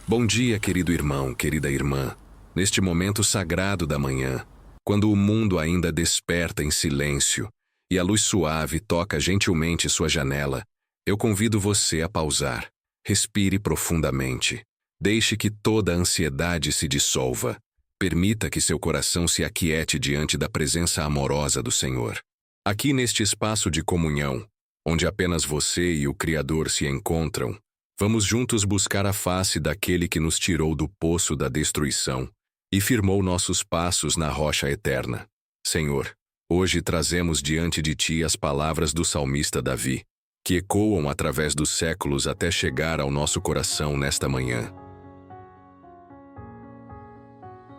Bom dia, querido irmão, querida irmã. Neste momento sagrado da manhã, quando o mundo ainda desperta em silêncio e a luz suave toca gentilmente sua janela, eu convido você a pausar. Respire profundamente. Deixe que toda a ansiedade se dissolva. Permita que seu coração se aquiete diante da presença amorosa do Senhor. Aqui neste espaço de comunhão, onde apenas você e o Criador se encontram, vamos juntos buscar a face daquele que nos tirou do poço da destruição e firmou nossos passos na rocha eterna. Senhor, hoje trazemos diante de Ti as palavras do salmista Davi, que ecoam através dos séculos até chegar ao nosso coração nesta manhã.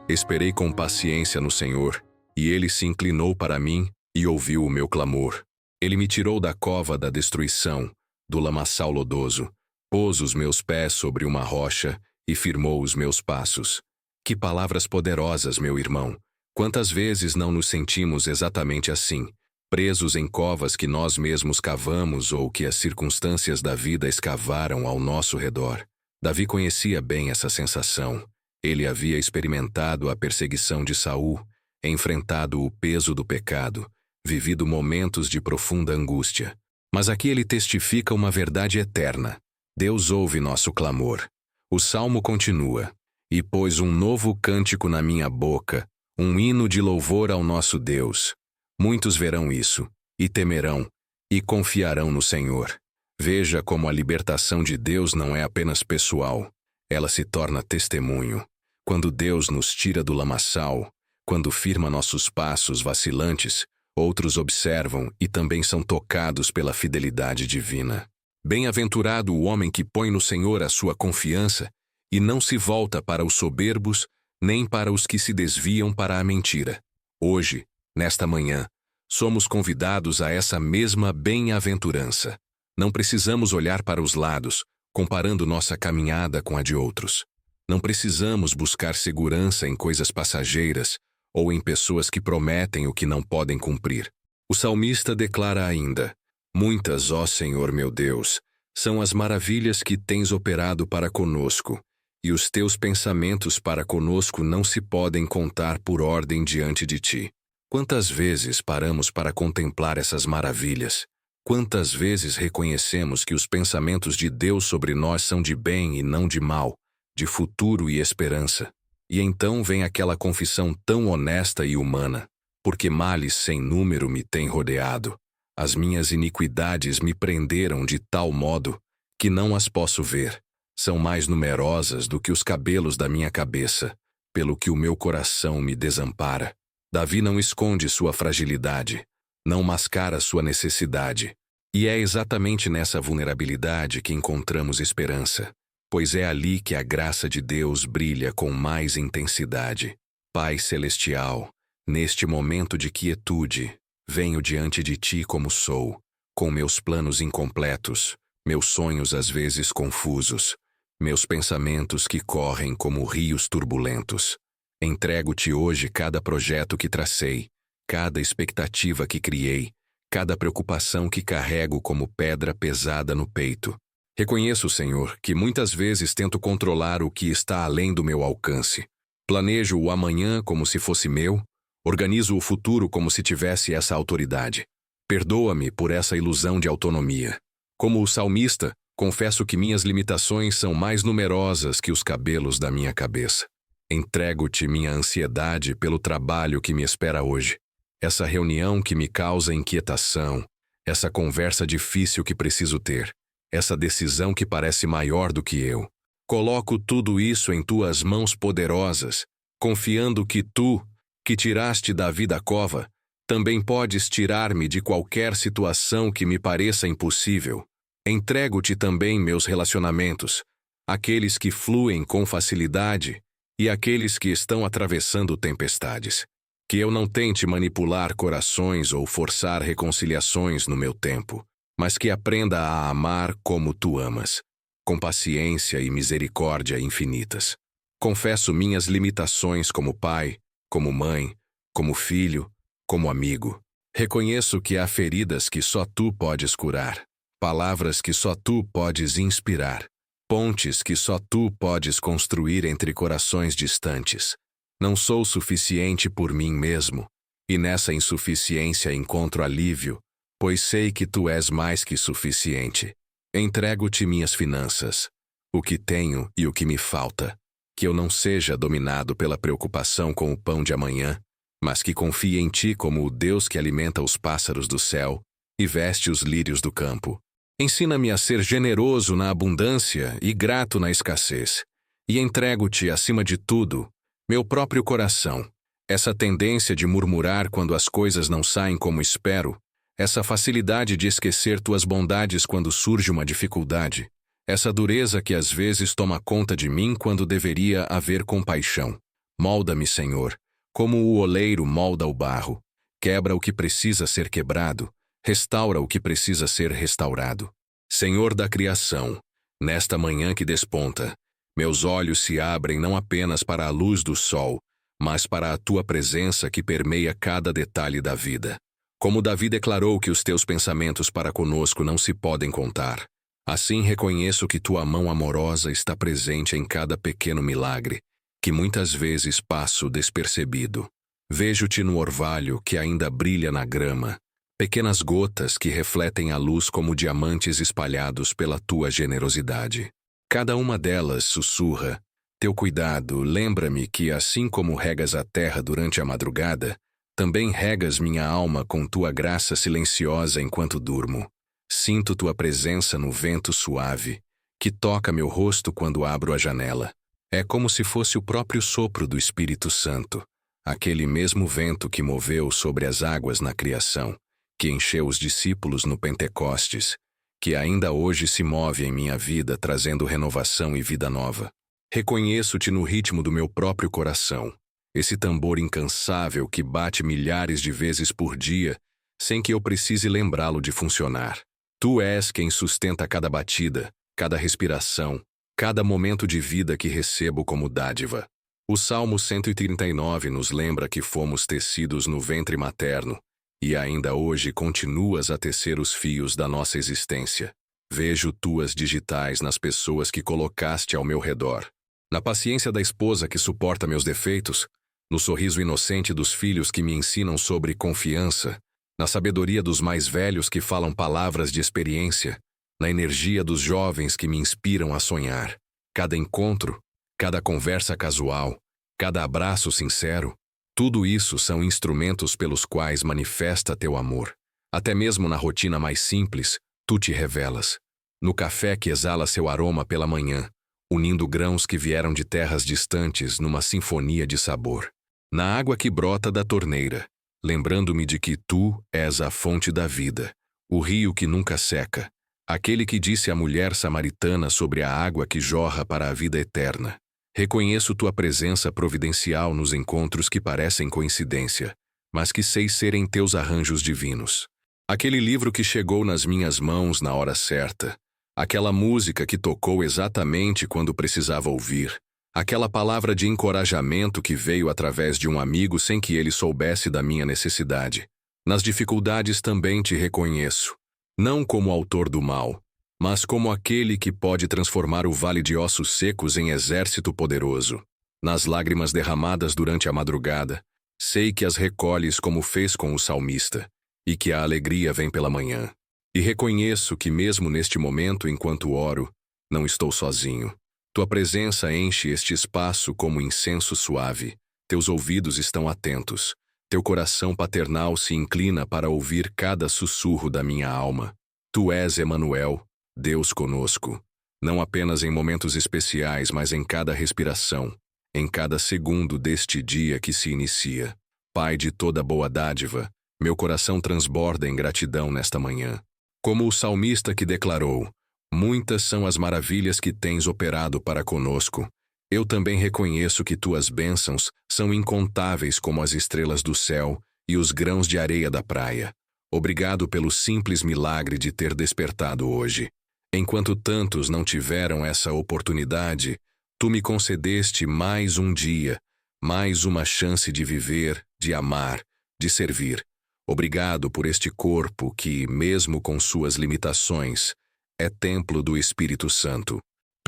Esperei com paciência no Senhor, e Ele se inclinou para mim e ouviu o meu clamor. Ele me tirou da cova da destruição, do lamaçal lodoso, pôs os meus pés sobre uma rocha e firmou os meus passos. Que palavras poderosas, meu irmão! Quantas vezes não nos sentimos exatamente assim, presos em covas que nós mesmos cavamos ou que as circunstâncias da vida escavaram ao nosso redor? Davi conhecia bem essa sensação. Ele havia experimentado a perseguição de Saul, enfrentado o peso do pecado, vivido momentos de profunda angústia. Mas aqui ele testifica uma verdade eterna. Deus ouve nosso clamor. O salmo continua: "E pôs um novo cântico na minha boca, um hino de louvor ao nosso Deus. Muitos verão isso, e temerão, e confiarão no Senhor." Veja como a libertação de Deus não é apenas pessoal, ela se torna testemunho. Quando Deus nos tira do lamaçal, quando firma nossos passos vacilantes, outros observam e também são tocados pela fidelidade divina. Bem-aventurado o homem que põe no Senhor a sua confiança e não se volta para os soberbos, nem para os que se desviam para a mentira. Hoje, nesta manhã, somos convidados a essa mesma bem-aventurança. Não precisamos olhar para os lados, comparando nossa caminhada com a de outros. Não precisamos buscar segurança em coisas passageiras ou em pessoas que prometem o que não podem cumprir. O salmista declara ainda: "Muitas, ó Senhor meu Deus, são as maravilhas que tens operado para conosco, e os teus pensamentos para conosco não se podem contar por ordem diante de ti." Quantas vezes paramos para contemplar essas maravilhas? Quantas vezes reconhecemos que os pensamentos de Deus sobre nós são de bem e não de mal, de futuro e esperança? E então vem aquela confissão tão honesta e humana: "Porque males sem número me têm rodeado. As minhas iniquidades me prenderam de tal modo que não as posso ver. São mais numerosas do que os cabelos da minha cabeça, pelo que o meu coração me desampara." Davi não esconde sua fragilidade, não mascara sua necessidade. E é exatamente nessa vulnerabilidade que encontramos esperança, pois é ali que a graça de Deus brilha com mais intensidade. Pai Celestial, neste momento de quietude, venho diante de Ti como sou, com meus planos incompletos, meus sonhos às vezes confusos, meus pensamentos que correm como rios turbulentos. Entrego-Te hoje cada projeto que tracei, cada expectativa que criei, cada preocupação que carrego como pedra pesada no peito. Reconheço, Senhor, que muitas vezes tento controlar o que está além do meu alcance. Planejo o amanhã como se fosse meu, organizo o futuro como se tivesse essa autoridade. Perdoa-me por essa ilusão de autonomia. Como o salmista, confesso que minhas limitações são mais numerosas que os cabelos da minha cabeça. Entrego-Te minha ansiedade pelo trabalho que me espera hoje, essa reunião que me causa inquietação, essa conversa difícil que preciso ter, essa decisão que parece maior do que eu. Coloco tudo isso em Tuas mãos poderosas, confiando que Tu, que tiraste Davi da cova, também podes tirar-me de qualquer situação que me pareça impossível. Entrego-Te também meus relacionamentos, aqueles que fluem com facilidade e aqueles que estão atravessando tempestades. Que eu não tente manipular corações ou forçar reconciliações no meu tempo, mas que aprenda a amar como Tu amas, com paciência e misericórdia infinitas. Confesso minhas limitações como pai, como mãe, como filho, como amigo. Reconheço que há feridas que só Tu podes curar, palavras que só Tu podes inspirar, pontes que só tu podes construir entre corações distantes. Não sou suficiente por mim mesmo, e nessa insuficiência encontro alívio, pois sei que tu és mais que suficiente. Entrego-te minhas finanças, o que tenho e o que me falta, que eu não seja dominado pela preocupação com o pão de amanhã, mas que confie em ti como o Deus que alimenta os pássaros do céu e veste os lírios do campo. Ensina-me a ser generoso na abundância e grato na escassez, e entrego-te, acima de tudo, meu próprio coração. Essa tendência de murmurar quando as coisas não saem como espero, essa facilidade de esquecer tuas bondades quando surge uma dificuldade, essa dureza que às vezes toma conta de mim quando deveria haver compaixão. Molda-me, Senhor, como o oleiro molda o barro. Quebra o que precisa ser quebrado, restaura o que precisa ser restaurado. Senhor da criação, nesta manhã que desponta, meus olhos se abrem não apenas para a luz do sol, mas para a tua presença que permeia cada detalhe da vida. Como Davi declarou que os teus pensamentos para conosco não se podem contar, assim reconheço que tua mão amorosa está presente em cada pequeno milagre, que muitas vezes passo despercebido. Vejo-te no orvalho que ainda brilha na grama, pequenas gotas que refletem a luz como diamantes espalhados pela tua generosidade. Cada uma delas sussurra: teu cuidado, lembra-me que assim como regas a terra durante a madrugada, também regas minha alma com tua graça silenciosa enquanto durmo. Sinto tua presença no vento suave, que toca meu rosto quando abro a janela. É como se fosse o próprio sopro do Espírito Santo, aquele mesmo vento que moveu sobre as águas na criação, que encheu os discípulos no Pentecostes, que ainda hoje se move em minha vida trazendo renovação e vida nova. Reconheço-te no ritmo do meu próprio coração, esse tambor incansável que bate milhares de vezes por dia, sem que eu precise lembrá-lo de funcionar. Tu és quem sustenta cada batida, cada respiração, cada momento de vida que recebo como dádiva. O Salmo 139 nos lembra que fomos tecidos no ventre materno, e ainda hoje continuas a tecer os fios da nossa existência. Vejo tuas digitais nas pessoas que colocaste ao meu redor, na paciência da esposa que suporta meus defeitos, no sorriso inocente dos filhos que me ensinam sobre confiança, na sabedoria dos mais velhos que falam palavras de experiência, na energia dos jovens que me inspiram a sonhar. Cada encontro, cada conversa casual, cada abraço sincero, tudo isso são instrumentos pelos quais manifesta teu amor. Até mesmo na rotina mais simples, tu te revelas. No café que exala seu aroma pela manhã, unindo grãos que vieram de terras distantes numa sinfonia de sabor. Na água que brota da torneira, lembrando-me de que tu és a fonte da vida, o rio que nunca seca, aquele que disse à mulher samaritana sobre a água que jorra para a vida eterna. Reconheço tua presença providencial nos encontros que parecem coincidência, mas que sei serem teus arranjos divinos. Aquele livro que chegou nas minhas mãos na hora certa, aquela música que tocou exatamente quando precisava ouvir, aquela palavra de encorajamento que veio através de um amigo sem que ele soubesse da minha necessidade. Nas dificuldades também te reconheço, não como autor do mal, mas como aquele que pode transformar o vale de ossos secos em exército poderoso. Nas lágrimas derramadas durante a madrugada, sei que as recolhes como fez com o salmista, e que a alegria vem pela manhã. E reconheço que mesmo neste momento enquanto oro, não estou sozinho. Tua presença enche este espaço como incenso suave, teus ouvidos estão atentos, teu coração paternal se inclina para ouvir cada sussurro da minha alma. Tu és Emanuel, Deus conosco, não apenas em momentos especiais, mas em cada respiração, em cada segundo deste dia que se inicia. Pai de toda boa dádiva, meu coração transborda em gratidão nesta manhã. Como o salmista que declarou: muitas são as maravilhas que tens operado para conosco. Eu também reconheço que tuas bênçãos são incontáveis como as estrelas do céu e os grãos de areia da praia. Obrigado pelo simples milagre de ter despertado hoje. Enquanto tantos não tiveram essa oportunidade, tu me concedeste mais um dia, mais uma chance de viver, de amar, de servir. Obrigado por este corpo que, mesmo com suas limitações, é templo do Espírito Santo.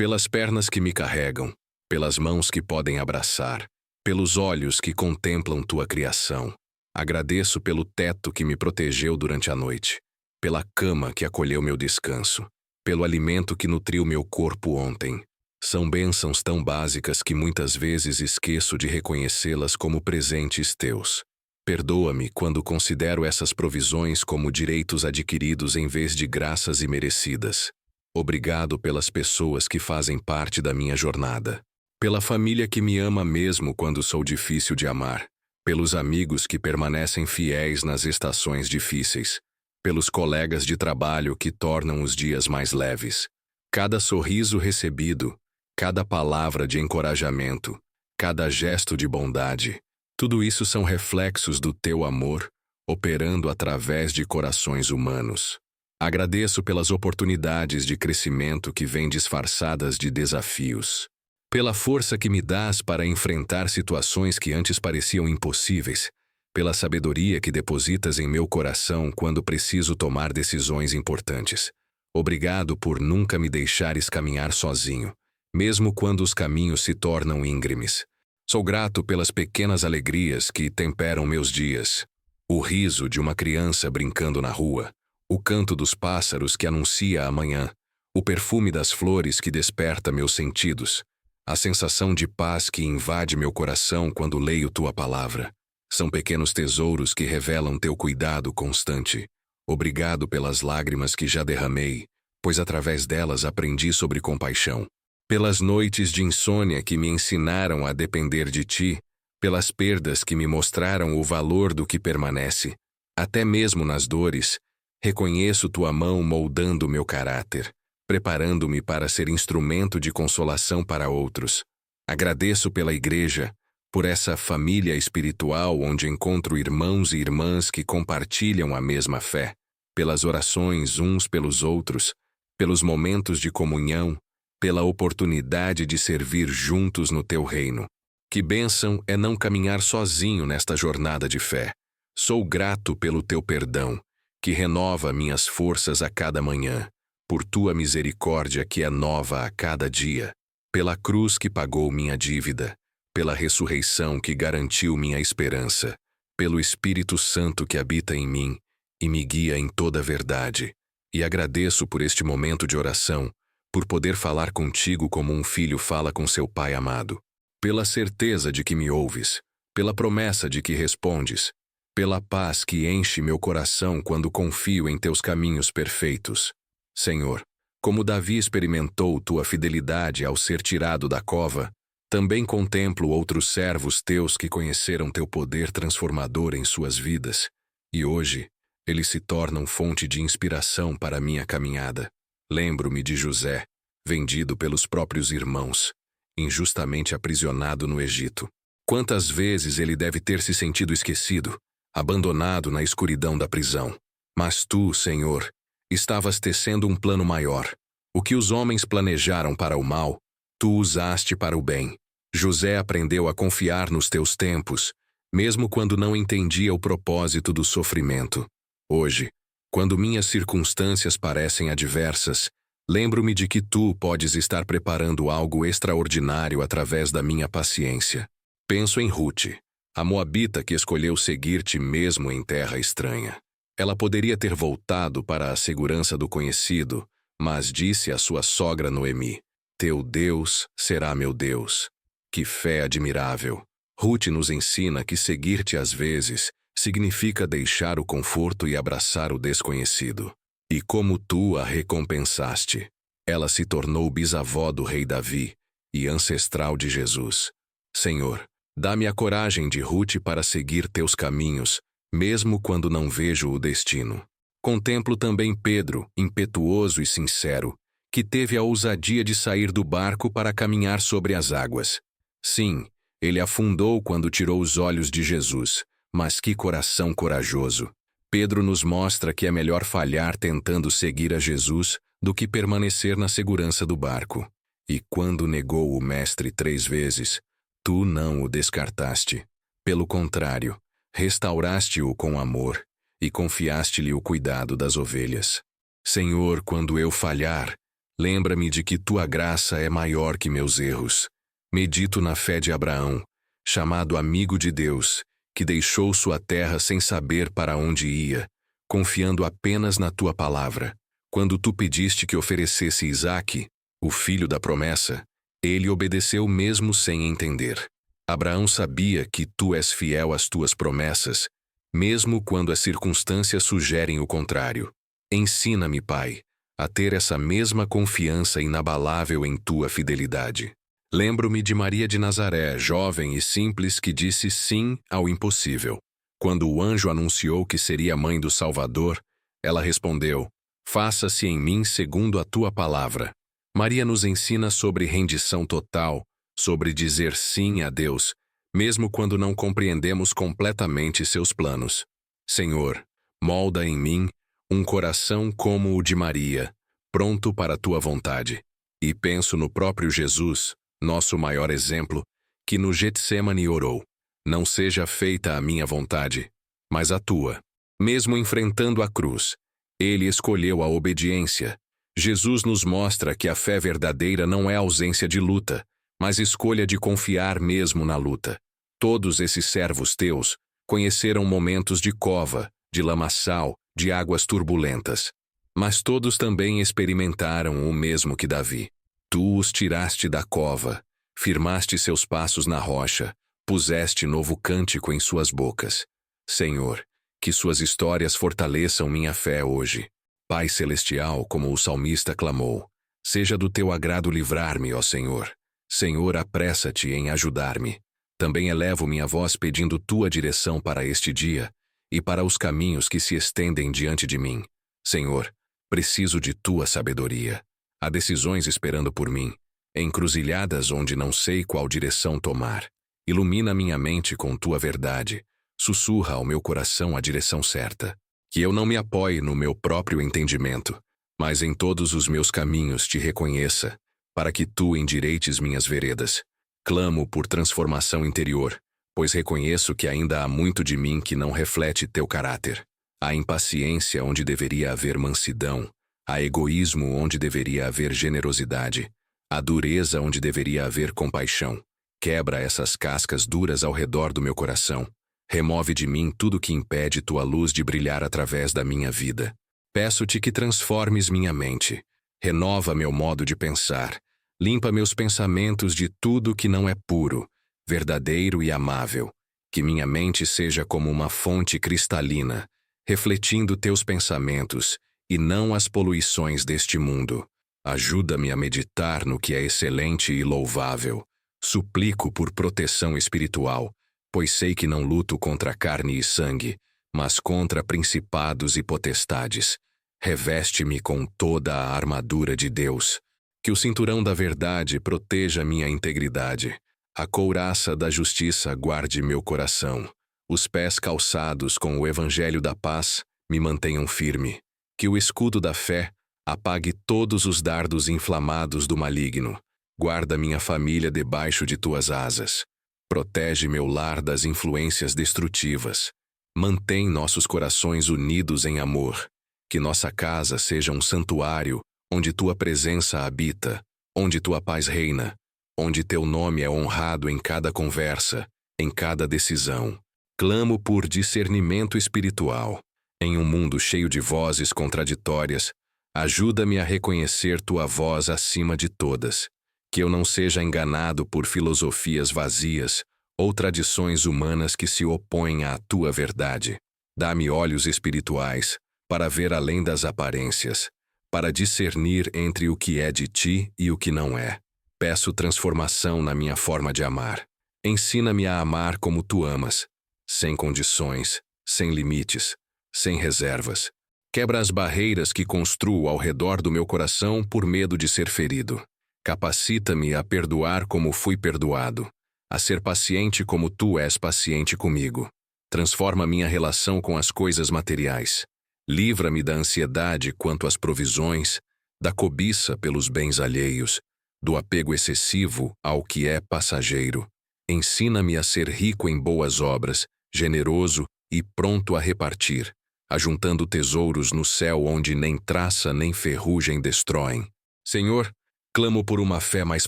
pelas pernas que me carregam, pelas mãos que podem abraçar, pelos olhos que contemplam tua criação. Agradeço pelo teto que me protegeu durante a noite, pela cama que acolheu meu descanso, pelo alimento que nutriu meu corpo ontem. São bênçãos tão básicas que muitas vezes esqueço de reconhecê-las como presentes teus. Perdoa-me quando considero essas provisões como direitos adquiridos em vez de graças imerecidas. Obrigado pelas pessoas que fazem parte da minha jornada, pela família que me ama mesmo quando sou difícil de amar, pelos amigos que permanecem fiéis nas estações difíceis, pelos colegas de trabalho que tornam os dias mais leves. Cada sorriso recebido, cada palavra de encorajamento, cada gesto de bondade, tudo isso são reflexos do teu amor, operando através de corações humanos. Agradeço pelas oportunidades de crescimento que vêm disfarçadas de desafios, pela força que me dás para enfrentar situações que antes pareciam impossíveis, pela sabedoria que depositas em meu coração quando preciso tomar decisões importantes. Obrigado por nunca me deixares caminhar sozinho, mesmo quando os caminhos se tornam íngremes. Sou grato pelas pequenas alegrias que temperam meus dias. O riso de uma criança brincando na rua, o canto dos pássaros que anuncia a manhã, o perfume das flores que desperta meus sentidos, a sensação de paz que invade meu coração quando leio tua palavra. São pequenos tesouros que revelam teu cuidado constante. Obrigado pelas lágrimas que já derramei, pois através delas aprendi sobre compaixão. Pelas noites de insônia que me ensinaram a depender de ti, pelas perdas que me mostraram o valor do que permanece. Até mesmo nas dores, reconheço tua mão moldando meu caráter, preparando-me para ser instrumento de consolação para outros. Agradeço pela igreja, por essa família espiritual onde encontro irmãos e irmãs que compartilham a mesma fé, pelas orações uns pelos outros, pelos momentos de comunhão, pela oportunidade de servir juntos no teu reino. Que bênção é não caminhar sozinho nesta jornada de fé. Sou grato pelo teu perdão, que renova minhas forças a cada manhã, por tua misericórdia que é nova a cada dia, pela cruz que pagou minha dívida, pela ressurreição que garantiu minha esperança, pelo Espírito Santo que habita em mim e me guia em toda a verdade. E agradeço por este momento de oração, por poder falar contigo como um filho fala com seu pai amado, pela certeza de que me ouves, pela promessa de que respondes, pela paz que enche meu coração quando confio em teus caminhos perfeitos. Senhor, como Davi experimentou tua fidelidade ao ser tirado da cova, também contemplo outros servos teus que conheceram teu poder transformador em suas vidas, e hoje eles se tornam fonte de inspiração para minha caminhada. Lembro-me de José, vendido pelos próprios irmãos, injustamente aprisionado no Egito. Quantas vezes ele deve ter se sentido esquecido, abandonado na escuridão da prisão. Mas tu, Senhor, estavas tecendo um plano maior. O que os homens planejaram para o mal, tu usaste para o bem. José aprendeu a confiar nos teus tempos, mesmo quando não entendia o propósito do sofrimento. Hoje, quando minhas circunstâncias parecem adversas, lembro-me de que tu podes estar preparando algo extraordinário através da minha paciência. Penso em Ruth, a moabita que escolheu seguir-te mesmo em terra estranha. Ela poderia ter voltado para a segurança do conhecido, mas disse à sua sogra Noemi: Teu Deus será meu Deus. Que fé admirável! Ruth nos ensina que seguir-te às vezes significa deixar o conforto e abraçar o desconhecido. E como tu a recompensaste, ela se tornou bisavó do rei Davi e ancestral de Jesus. Senhor, dá-me a coragem de Ruth para seguir teus caminhos, mesmo quando não vejo o destino. Contemplo também Pedro, impetuoso e sincero, que teve a ousadia de sair do barco para caminhar sobre as águas. Sim, ele afundou quando tirou os olhos de Jesus, mas que coração corajoso! Pedro nos mostra que é melhor falhar tentando seguir a Jesus do que permanecer na segurança do barco. E quando negou o Mestre 3 vezes, tu não o descartaste. Pelo contrário, restauraste-o com amor e confiaste-lhe o cuidado das ovelhas. Senhor, quando eu falhar, Lembra-me de que tua graça é maior que meus erros. Medito na fé de Abraão, chamado amigo de Deus, que deixou sua terra sem saber para onde ia, confiando apenas na tua palavra. Quando tu pediste que oferecesse Isaque, o filho da promessa, ele obedeceu mesmo sem entender. Abraão sabia que tu és fiel às tuas promessas, mesmo quando as circunstâncias sugerem o contrário. Ensina-me, Pai, a ter essa mesma confiança inabalável em tua fidelidade. Lembro-me de Maria de Nazaré, jovem e simples, que disse sim ao impossível. Quando o anjo anunciou que seria mãe do Salvador, ela respondeu: faça-se em mim segundo a tua palavra. Maria nos ensina sobre rendição total, sobre dizer sim a Deus, mesmo quando não compreendemos completamente seus planos. Senhor, molda em mim um coração como o de Maria, pronto para a tua vontade. E penso no próprio Jesus, nosso maior exemplo, que no Getsemane orou: não seja feita a minha vontade, mas a tua. Mesmo enfrentando a cruz, ele escolheu a obediência. Jesus nos mostra que a fé verdadeira não é ausência de luta, mas escolha de confiar mesmo na luta. Todos esses servos teus conheceram momentos de cova, de lamaçal, de águas turbulentas. Mas todos também experimentaram o mesmo que Davi. Tu os tiraste da cova, firmaste seus passos na rocha, puseste novo cântico em suas bocas. Senhor, que suas histórias fortaleçam minha fé hoje. Pai celestial, como o salmista clamou, seja do teu agrado livrar-me, ó Senhor. Senhor, apressa-te em ajudar-me. Também elevo minha voz pedindo tua direção para este dia e para os caminhos que se estendem diante de mim. Senhor, preciso de tua sabedoria. Há decisões esperando por mim, encruzilhadas onde não sei qual direção tomar. Ilumina minha mente com tua verdade. Sussurra ao meu coração a direção certa. Que eu não me apoie no meu próprio entendimento, mas em todos os meus caminhos te reconheça, para que tu endireites minhas veredas. Clamo por transformação interior, pois reconheço que ainda há muito de mim que não reflete teu caráter. Há impaciência onde deveria haver mansidão, há egoísmo onde deveria haver generosidade, há dureza onde deveria haver compaixão. Quebra essas cascas duras ao redor do meu coração. Remove de mim tudo que impede tua luz de brilhar através da minha vida. Peço-te que transformes minha mente. Renova meu modo de pensar. Limpa meus pensamentos de tudo que não é puro, verdadeiro e amável. Que minha mente seja como uma fonte cristalina, refletindo teus pensamentos e não as poluições deste mundo. Ajuda-me a meditar no que é excelente e louvável. Suplico por proteção espiritual, pois sei que não luto contra carne e sangue, mas contra principados e potestades. Reveste-me com toda a armadura de Deus. Que o cinturão da verdade proteja minha integridade. A couraça da justiça guarde meu coração. Os pés calçados com o evangelho da paz me mantenham firme. Que o escudo da fé apague todos os dardos inflamados do maligno. Guarda minha família debaixo de tuas asas. Protege meu lar das influências destrutivas. Mantém nossos corações unidos em amor. Que nossa casa seja um santuário onde tua presença habita, onde tua paz reina, onde teu nome é honrado em cada conversa, em cada decisão. Clamo por discernimento espiritual. Em um mundo cheio de vozes contraditórias, ajuda-me a reconhecer tua voz acima de todas. Que eu não seja enganado por filosofias vazias ou tradições humanas que se opõem à tua verdade. Dá-me olhos espirituais para ver além das aparências, para discernir entre o que é de ti e o que não é. Peço transformação na minha forma de amar. Ensina-me a amar como tu amas, sem condições, sem limites, sem reservas. Quebra as barreiras que construo ao redor do meu coração por medo de ser ferido. Capacita-me a perdoar como fui perdoado, a ser paciente como tu és paciente comigo. Transforma minha relação com as coisas materiais. Livra-me da ansiedade quanto às provisões, da cobiça pelos bens alheios, do apego excessivo ao que é passageiro. Ensina-me a ser rico em boas obras, generoso e pronto a repartir, ajuntando tesouros no céu onde nem traça nem ferrugem destroem. Senhor, clamo por uma fé mais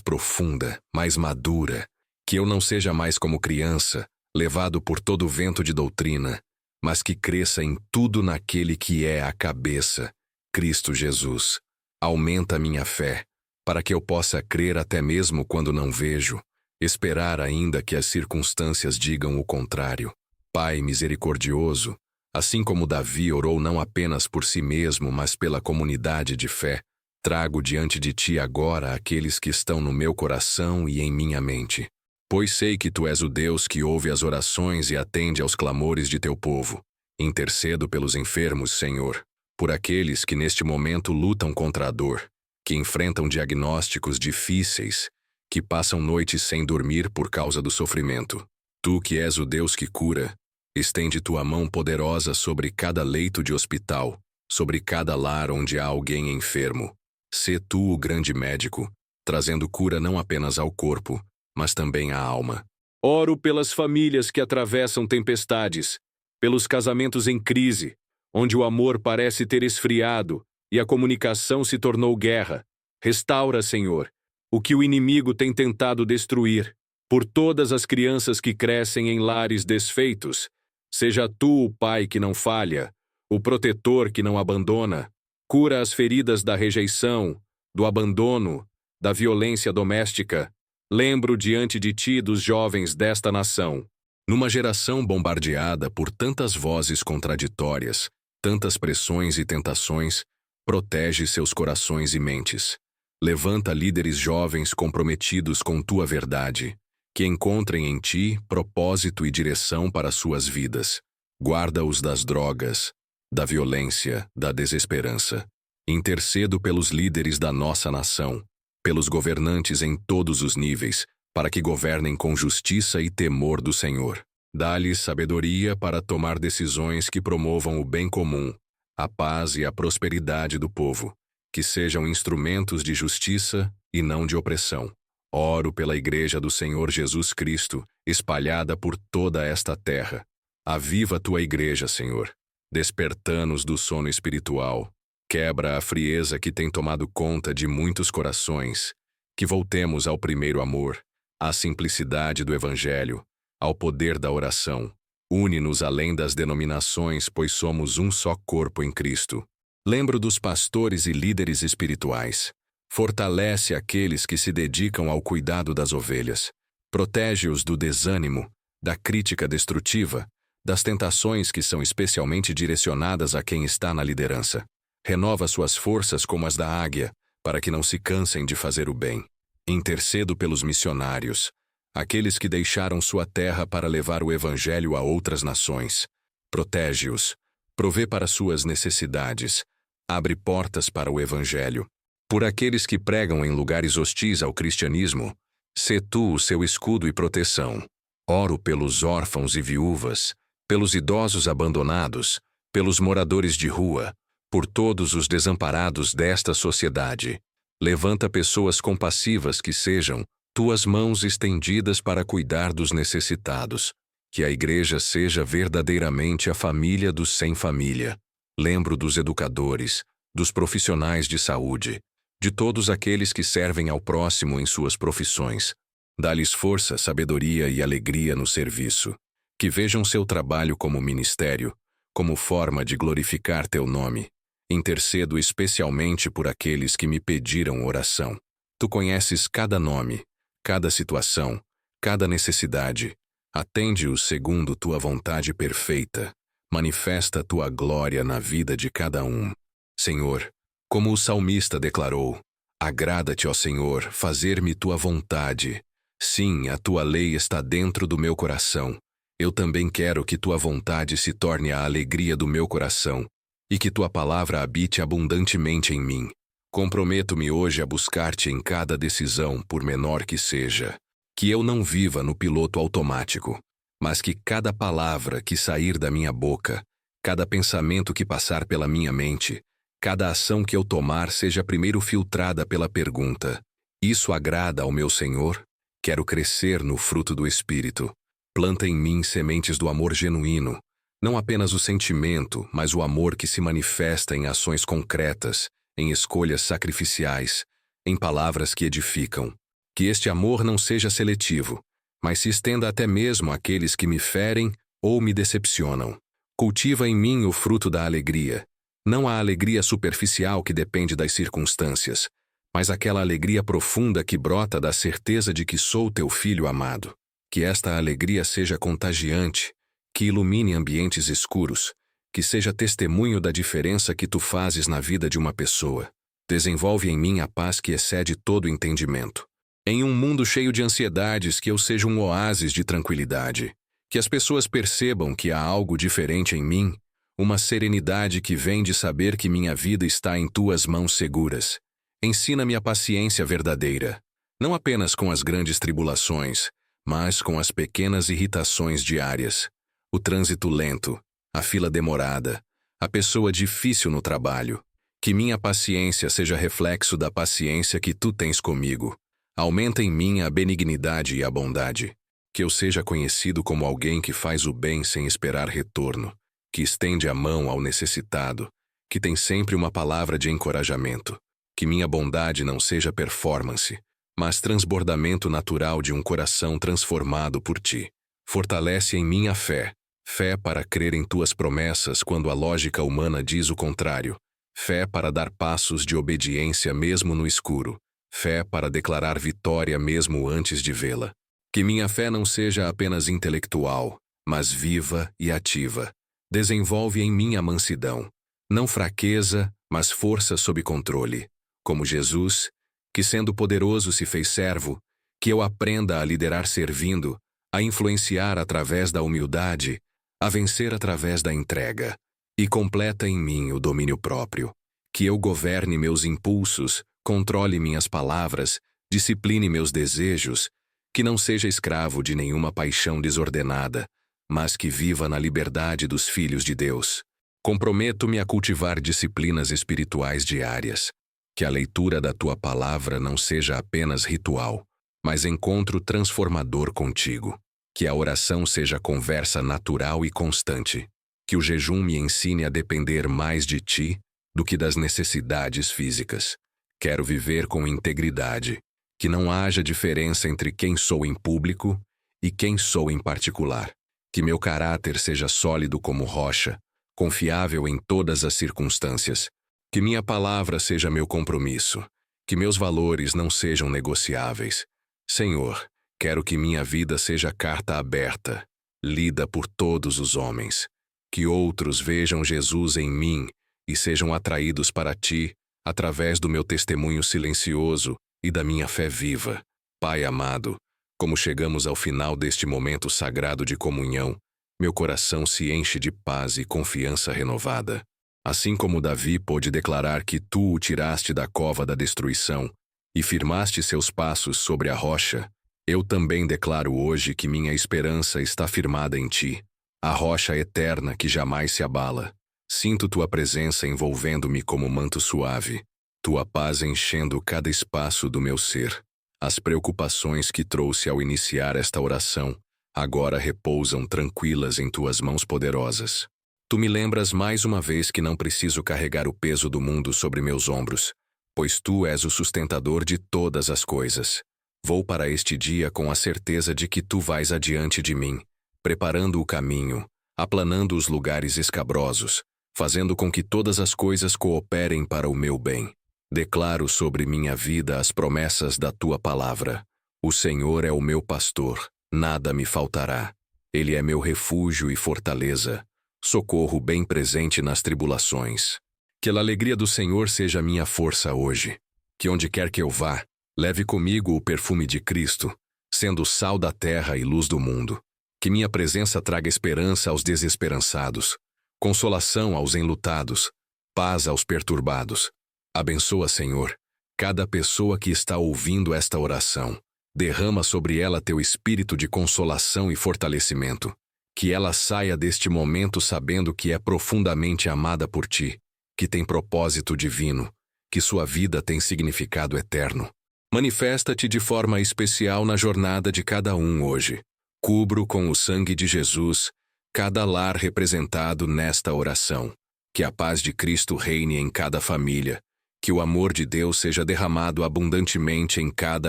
profunda, mais madura, que eu não seja mais como criança, levado por todo o vento de doutrina, mas que cresça em tudo naquele que é a cabeça, Cristo Jesus. Aumenta minha fé, para que eu possa crer até mesmo quando não vejo, esperar ainda que as circunstâncias digam o contrário. Pai misericordioso, assim como Davi orou não apenas por si mesmo, mas pela comunidade de fé, trago diante de ti agora aqueles que estão no meu coração e em minha mente. Pois sei que tu és o Deus que ouve as orações e atende aos clamores de teu povo. Intercedo pelos enfermos, Senhor, por aqueles que neste momento lutam contra a dor, que enfrentam diagnósticos difíceis, que passam noites sem dormir por causa do sofrimento. Tu que és o Deus que cura, estende tua mão poderosa sobre cada leito de hospital, sobre cada lar onde há alguém enfermo. Sê tu o grande médico, trazendo cura não apenas ao corpo, mas também à alma. Oro pelas famílias que atravessam tempestades, pelos casamentos em crise, onde o amor parece ter esfriado e a comunicação se tornou guerra. Restaura, Senhor, o que o inimigo tem tentado destruir. Por todas as crianças que crescem em lares desfeitos, seja tu o pai que não falha, o protetor que não abandona. Cura as feridas da rejeição, do abandono, da violência doméstica. Lembro diante de ti dos jovens desta nação. Numa geração bombardeada por tantas vozes contraditórias, tantas pressões e tentações, protege seus corações e mentes. Levanta líderes jovens comprometidos com tua verdade, que encontrem em ti propósito e direção para suas vidas. Guarda-os das drogas, da violência, da desesperança. Intercedo pelos líderes da nossa nação, pelos governantes em todos os níveis, para que governem com justiça e temor do Senhor. Dá-lhes sabedoria para tomar decisões que promovam o bem comum, a paz e a prosperidade do povo, que sejam instrumentos de justiça e não de opressão. Oro pela Igreja do Senhor Jesus Cristo, espalhada por toda esta terra. Aviva tua Igreja, Senhor, despertando-nos do sono espiritual. Quebra a frieza que tem tomado conta de muitos corações, que voltemos ao primeiro amor, à simplicidade do Evangelho, ao poder da oração. Une-nos além das denominações, pois somos um só corpo em Cristo. Lembro dos pastores e líderes espirituais. Fortalece aqueles que se dedicam ao cuidado das ovelhas. Protege-os do desânimo, da crítica destrutiva, das tentações que são especialmente direcionadas a quem está na liderança. Renova suas forças como as da águia, para que não se cansem de fazer o bem. Intercedo pelos missionários, aqueles que deixaram sua terra para levar o Evangelho a outras nações. Protege-os, provê para suas necessidades, abre portas para o Evangelho. Por aqueles que pregam em lugares hostis ao cristianismo, sê tu o seu escudo e proteção. Oro pelos órfãos e viúvas, pelos idosos abandonados, pelos moradores de rua, por todos os desamparados desta sociedade. Levanta pessoas compassivas que sejam tuas mãos estendidas para cuidar dos necessitados. Que a Igreja seja verdadeiramente a família dos sem família. Lembro dos educadores, dos profissionais de saúde, de todos aqueles que servem ao próximo em suas profissões. Dá-lhes força, sabedoria e alegria no serviço. Que vejam seu trabalho como ministério, como forma de glorificar teu nome. Intercedo especialmente por aqueles que me pediram oração. Tu conheces cada nome, cada situação, cada necessidade. Atende-os segundo tua vontade perfeita. Manifesta tua glória na vida de cada um. Senhor, como o salmista declarou, agrada-te, ó Senhor, fazer-me tua vontade. Sim, a tua lei está dentro do meu coração. Eu também quero que tua vontade se torne a alegria do meu coração e que tua palavra habite abundantemente em mim. Comprometo-me hoje a buscar-te em cada decisão, por menor que seja. Que eu não viva no piloto automático, mas que cada palavra que sair da minha boca, cada pensamento que passar pela minha mente, cada ação que eu tomar seja primeiro filtrada pela pergunta: isso agrada ao meu Senhor? Quero crescer no fruto do Espírito. Planta em mim sementes do amor genuíno, não apenas o sentimento, mas o amor que se manifesta em ações concretas, em escolhas sacrificiais, em palavras que edificam. Que este amor não seja seletivo, mas se estenda até mesmo àqueles que me ferem ou me decepcionam. Cultiva em mim o fruto da alegria, não a alegria superficial que depende das circunstâncias, mas aquela alegria profunda que brota da certeza de que sou teu filho amado. Que esta alegria seja contagiante, que ilumine ambientes escuros, que seja testemunho da diferença que tu fazes na vida de uma pessoa. Desenvolve em mim a paz que excede todo entendimento. Em um mundo cheio de ansiedades, que eu seja um oásis de tranquilidade. Que as pessoas percebam que há algo diferente em mim, uma serenidade que vem de saber que minha vida está em tuas mãos seguras. Ensina-me a paciência verdadeira, não apenas com as grandes tribulações, mas com as pequenas irritações diárias. O trânsito lento, a fila demorada, a pessoa difícil no trabalho. Que minha paciência seja reflexo da paciência que tu tens comigo. Aumenta em mim a benignidade e a bondade. Que eu seja conhecido como alguém que faz o bem sem esperar retorno, que estende a mão ao necessitado, que tem sempre uma palavra de encorajamento. Que minha bondade não seja performance, mas transbordamento natural de um coração transformado por ti. Fortalece em mim a fé, fé para crer em tuas promessas quando a lógica humana diz o contrário, fé para dar passos de obediência mesmo no escuro, fé para declarar vitória mesmo antes de vê-la. Que minha fé não seja apenas intelectual, mas viva e ativa. Desenvolve em mim a mansidão, não fraqueza, mas força sob controle. Como Jesus, que sendo poderoso se fez servo, que eu aprenda a liderar servindo, a influenciar através da humildade, a vencer através da entrega. E completa em mim o domínio próprio. Que eu governe meus impulsos, controle minhas palavras, discipline meus desejos, que não seja escravo de nenhuma paixão desordenada, mas que viva na liberdade dos filhos de Deus. Comprometo-me a cultivar disciplinas espirituais diárias. Que a leitura da tua palavra não seja apenas ritual, mas encontro transformador contigo. Que a oração seja conversa natural e constante. Que o jejum me ensine a depender mais de ti do que das necessidades físicas. Quero viver com integridade. Que não haja diferença entre quem sou em público e quem sou em particular. Que meu caráter seja sólido como rocha, confiável em todas as circunstâncias. Que minha palavra seja meu compromisso. Que meus valores não sejam negociáveis. Senhor, quero que minha vida seja carta aberta, lida por todos os homens. Que outros vejam Jesus em mim e sejam atraídos para ti através do meu testemunho silencioso e da minha fé viva. Pai amado, como chegamos ao final deste momento sagrado de comunhão, meu coração se enche de paz e confiança renovada. Assim como Davi pôde declarar que tu o tiraste da cova da destruição e firmaste seus passos sobre a rocha, eu também declaro hoje que minha esperança está firmada em ti, a rocha eterna que jamais se abala. Sinto tua presença envolvendo-me como manto suave, tua paz enchendo cada espaço do meu ser. As preocupações que trouxe ao iniciar esta oração agora repousam tranquilas em tuas mãos poderosas. Tu me lembras mais uma vez que não preciso carregar o peso do mundo sobre meus ombros, pois tu és o sustentador de todas as coisas. Vou para este dia com a certeza de que tu vais adiante de mim, preparando o caminho, aplanando os lugares escabrosos, fazendo com que todas as coisas cooperem para o meu bem. Declaro sobre minha vida as promessas da tua palavra. O Senhor é o meu pastor, nada me faltará. Ele é meu refúgio e fortaleza, socorro bem presente nas tribulações. Que a alegria do Senhor seja minha força hoje. Que onde quer que eu vá, leve comigo o perfume de Cristo, sendo sal da terra e luz do mundo. Que minha presença traga esperança aos desesperançados, consolação aos enlutados, paz aos perturbados. Abençoa, Senhor, cada pessoa que está ouvindo esta oração. Derrama sobre ela teu espírito de consolação e fortalecimento. Que ela saia deste momento sabendo que é profundamente amada por ti, que tem propósito divino, que sua vida tem significado eterno. Manifesta-te de forma especial na jornada de cada um hoje. Cubro com o sangue de Jesus cada lar representado nesta oração. Que a paz de Cristo reine em cada família. Que o amor de Deus seja derramado abundantemente em cada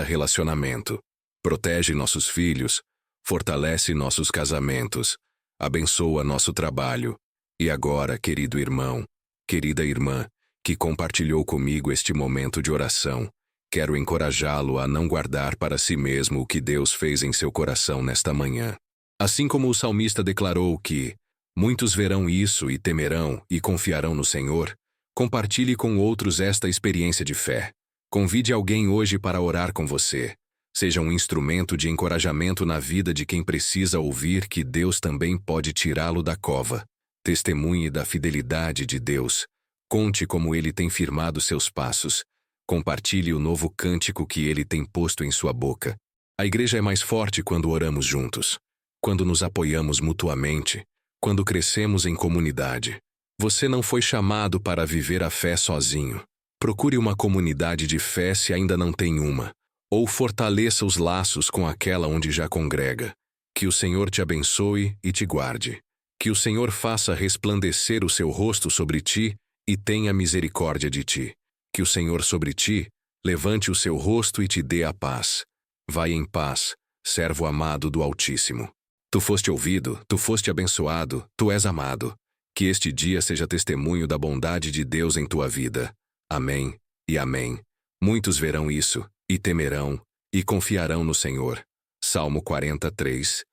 relacionamento. Protege nossos filhos, fortalece nossos casamentos, abençoa nosso trabalho. E agora, querido irmão, querida irmã, que compartilhou comigo este momento de oração, quero encorajá-lo a não guardar para si mesmo o que Deus fez em seu coração nesta manhã. Assim como o salmista declarou que muitos verão isso e temerão e confiarão no Senhor, compartilhe com outros esta experiência de fé. Convide alguém hoje para orar com você. Seja um instrumento de encorajamento na vida de quem precisa ouvir que Deus também pode tirá-lo da cova. Testemunhe da fidelidade de Deus. Conte como Ele tem firmado seus passos. Compartilhe o novo cântico que Ele tem posto em sua boca. A igreja é mais forte quando oramos juntos, quando nos apoiamos mutuamente, quando crescemos em comunidade. Você não foi chamado para viver a fé sozinho. Procure uma comunidade de fé se ainda não tem uma, ou fortaleça os laços com aquela onde já congrega. Que o Senhor te abençoe e te guarde. Que o Senhor faça resplandecer o seu rosto sobre ti e tenha misericórdia de ti. Que o Senhor sobre ti levante o seu rosto e te dê a paz. Vai em paz, servo amado do Altíssimo. Tu foste ouvido, tu foste abençoado, tu és amado. Que este dia seja testemunho da bondade de Deus em tua vida. Amém e amém. Muitos verão isso, e temerão, e confiarão no Senhor. Salmo 43.